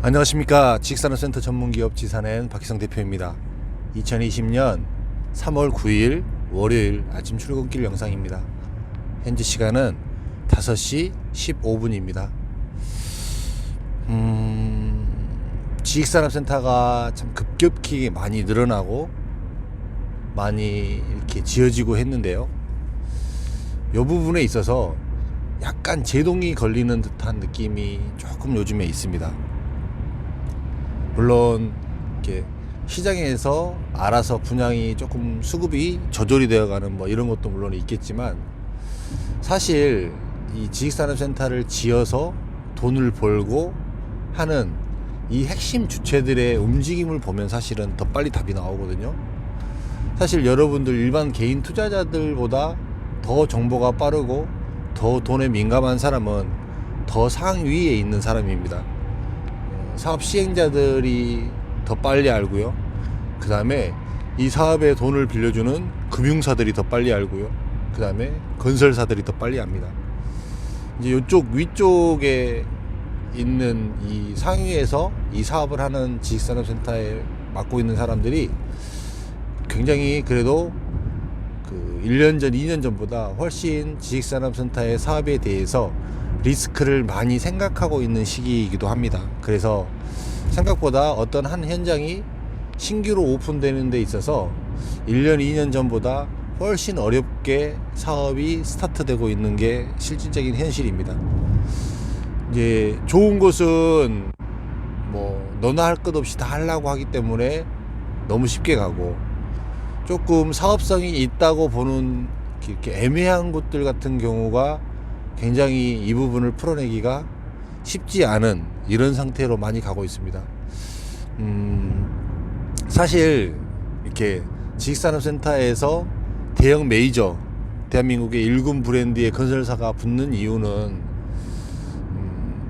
안녕하십니까. 지식산업센터 전문기업 지산엔 박희성 대표입니다. 2020년 3월 9일 월요일 아침 출근길 영상입니다. 현재 시간은 5시 15분입니다. 지식산업센터가 참 급격히 많이 늘어나고 많이 이렇게 지어지고 했는데요. 이 부분에 있어서 약간 제동이 걸리는 듯한 느낌이 조금 요즘에 있습니다. 물론 이렇게 시장에서 알아서 분양이 조금 수급이 저조리 되어가는 이런 것도 물론 있겠지만, 사실 이 지식산업센터를 지어서 돈을 벌고 하는 이 핵심 주체들의 움직임을 보면 사실은 더 빨리 답이 나오거든요. 사실 여러분들 일반 개인 투자자들보다 더 정보가 빠르고 더 돈에 민감한 사람은 더 상위에 있는 사람입니다. 사업 시행자들이 더 빨리 알고요. 그 다음에 이 사업에 돈을 빌려주는 금융사들이 더 빨리 알고요. 그 다음에 건설사들이 더 빨리 압니다. 이제 이쪽 위쪽에 있는 이 상위에서 이 사업을 하는 지식산업센터에 맡고 있는 사람들이 굉장히 그래도 1년 전, 2년 전보다 훨씬 지식산업센터의 사업에 대해서 리스크를 많이 생각하고 있는 시기이기도 합니다. 그래서 생각보다 어떤 한 현장이 신규로 오픈되는 데 있어서 1년, 2년 전보다 훨씬 어렵게 사업이 스타트되고 있는 게 실질적인 현실입니다. 이제 좋은 곳은 너나 할 것 없이 다 하려고 하기 때문에 너무 쉽게 가고, 조금 사업성이 있다고 보는 이렇게 애매한 곳들 같은 경우가 굉장히 이 부분을 풀어내기가 쉽지 않은 이런 상태로 많이 가고 있습니다. 사실 이렇게 지식산업센터에서 대형 메이저 대한민국의 1군 브랜드의 건설사가 붙는 이유는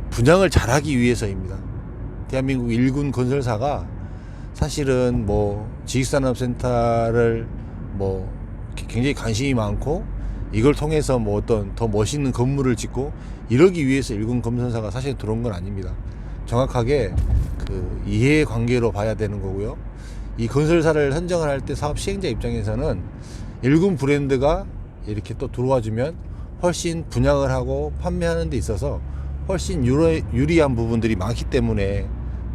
분양을 잘하기 위해서입니다. 대한민국 1군 건설사가 사실은 지식산업센터를 굉장히 관심이 많고, 이걸 통해서 어떤 더 멋있는 건물을 짓고 이러기 위해서 1군 건설사가 사실 들어온 건 아닙니다. 정확하게 이해관계로 봐야 되는 거고요. 이 건설사를 선정을 할 때 사업 시행자 입장에서는 1군 브랜드가 이렇게 또 들어와주면 훨씬 분양을 하고 판매하는 데 있어서 훨씬 유리한 부분들이 많기 때문에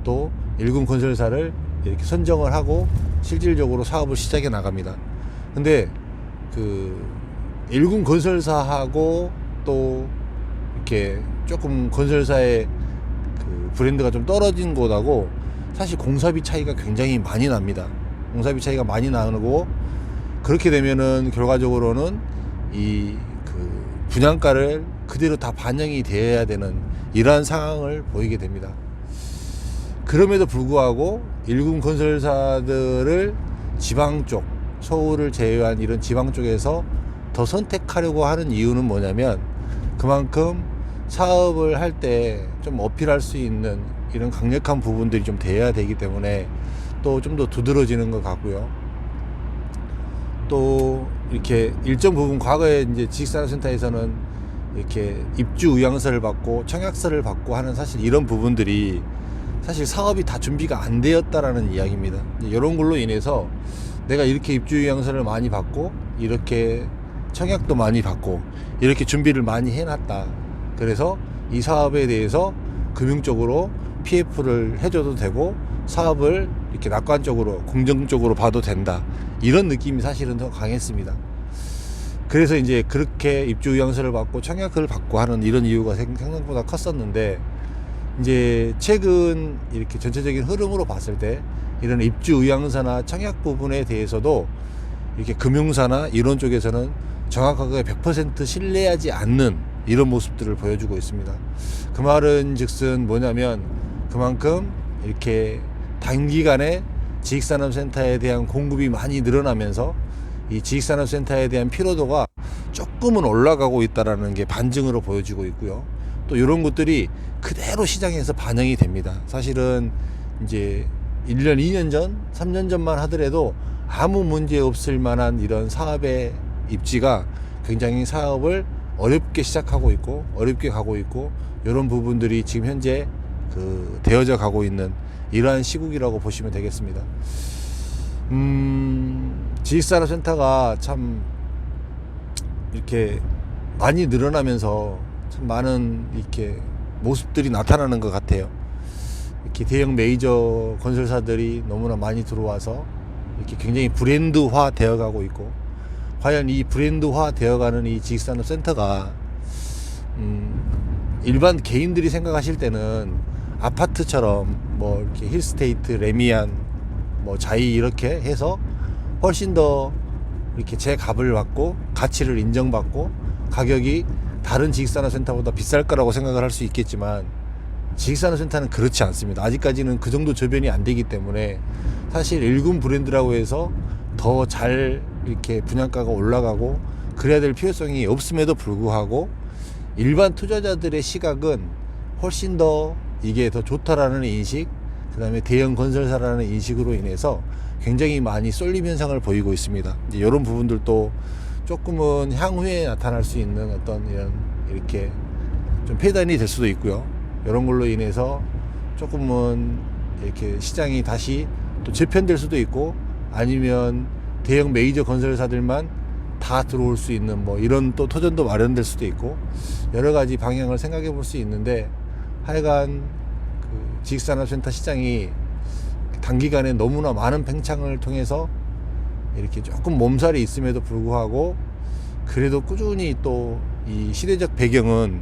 또 1군 건설사를 이렇게 선정을 하고 실질적으로 사업을 시작해 나갑니다. 근데 1군 건설사하고 또 이렇게 조금 건설사의 브랜드가 좀 떨어진 곳하고 사실 공사비 차이가 굉장히 많이 납니다. 공사비 차이가 많이 나고, 그렇게 되면은 결과적으로는 이 분양가를 그대로 다 반영이 되어야 되는 이러한 상황을 보이게 됩니다. 그럼에도 불구하고 1군 건설사들을 지방 쪽, 서울을 제외한 이런 지방 쪽에서 더 선택하려고 하는 이유는 뭐냐면, 그만큼 사업을 할 때 좀 어필할 수 있는 이런 강력한 부분들이 좀 돼야 되기 때문에 또 좀 더 두드러지는 것 같고요. 또 이렇게 일정 부분 과거에 이제 지식산업센터에서는 이렇게 입주 의향서를 받고 청약서를 받고 하는 사실 이런 부분들이 사실 사업이 다 준비가 안 되었다라는 이야기입니다. 이런 걸로 인해서 내가 이렇게 입주 의향서를 많이 받고 이렇게 청약도 많이 받고 이렇게 준비를 많이 해놨다. 그래서 이 사업에 대해서 금융적으로 PF를 해줘도 되고 사업을 이렇게 낙관적으로 긍정적으로 봐도 된다. 이런 느낌이 사실은 더 강했습니다. 그래서 이제 그렇게 입주 의향서를 받고 청약을 받고 하는 이런 이유가 생각보다 컸었는데, 이제 최근 이렇게 전체적인 흐름으로 봤을 때 이런 입주 의향서나 청약 부분에 대해서도 이렇게 금융사나 이런 쪽에서는 정확하게 100% 신뢰하지 않는 이런 모습들을 보여주고 있습니다. 그 말은 즉슨 뭐냐면, 그만큼 이렇게 단기간에 지식산업센터에 대한 공급이 많이 늘어나면서 이 지식산업센터에 대한 피로도가 조금은 올라가고 있다는 게 반증으로 보여지고 있고요. 또 이런 것들이 그대로 시장에서 반영이 됩니다. 사실은 이제 1년, 2년 전, 3년 전만 하더라도 아무 문제 없을 만한 이런 사업의 입지가 굉장히 사업을 어렵게 시작하고 있고 어렵게 가고 있고, 이런 부분들이 지금 현재 되어져 가고 있는 이러한 시국이라고 보시면 되겠습니다. 지식산업센터가 참 이렇게 많이 늘어나면서 참 많은 이렇게 모습들이 나타나는 것 같아요. 이렇게 대형 메이저 건설사들이 너무나 많이 들어와서 이렇게 굉장히 브랜드화 되어가고 있고, 과연 이 브랜드화 되어가는 이 지식산업센터가 일반 개인들이 생각하실 때는 아파트처럼 뭐 이렇게 힐스테이트, 레미안, 뭐 자이 이렇게 해서 훨씬 더 이렇게 제 값을 받고 가치를 인정받고 가격이 다른 지식산업센터보다 비쌀 거라고 생각을 할 수 있겠지만, 지식산업센터는 그렇지 않습니다. 아직까지는 그 정도 저변이 안 되기 때문에 사실 1군 브랜드라고 해서 더 잘 이렇게 분양가가 올라가고 그래야 될 필요성이 없음에도 불구하고 일반 투자자들의 시각은 훨씬 더 이게 더 좋다라는 인식, 그 다음에 대형 건설사라는 인식으로 인해서 굉장히 많이 쏠림 현상을 보이고 있습니다. 이제 이런 부분들도 조금은 향후에 나타날 수 있는 어떤 이런 이렇게 좀 폐단이 될 수도 있고요. 이런 걸로 인해서 조금은 이렇게 시장이 다시 또 재편될 수도 있고, 아니면 대형 메이저 건설사들만 다 들어올 수 있는 뭐 이런 또 터전도 마련될 수도 있고, 여러 가지 방향을 생각해 볼 수 있는데, 하여간 그 지식산업센터 시장이 단기간에 너무나 많은 팽창을 통해서 이렇게 조금 몸살이 있음에도 불구하고 그래도 꾸준히 또 이 시대적 배경은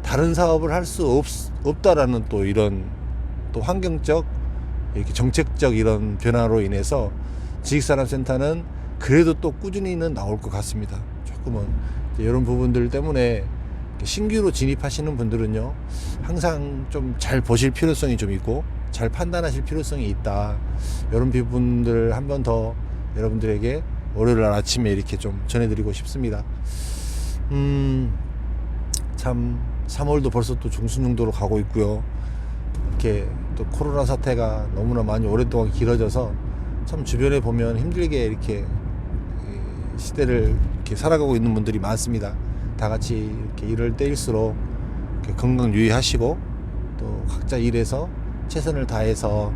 다른 사업을 할 수 없다라는 또 이런 또 환경적 이렇게 정책적 이런 변화로 인해서 지식산업센터는 그래도 또 꾸준히는 나올 것 같습니다. 조금은 이런 부분들 때문에 신규로 진입하시는 분들은요, 항상 좀 잘 보실 필요성이 좀 있고 잘 판단하실 필요성이 있다. 이런 부분들을 한 번 더 여러분들에게 월요일 날 아침에 이렇게 좀 전해드리고 싶습니다. 참 3월도 벌써 또 중순정도로 가고 있고요. 이렇게 또 코로나 사태가 너무나 많이 오랫동안 길어져서 참 주변에 보면 힘들게 이렇게 시대를 이렇게 살아가고 있는 분들이 많습니다. 다 같이 이렇게 이럴 때일수록 이렇게 건강 유의하시고 또 각자 일해서 최선을 다해서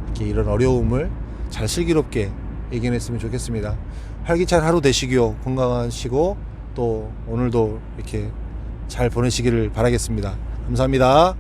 이렇게 이런 어려움을 잘 슬기롭게 이겨냈으면 좋겠습니다. 활기찬 하루 되시고요. 건강하시고 또 오늘도 이렇게 잘 보내시기를 바라겠습니다. 감사합니다.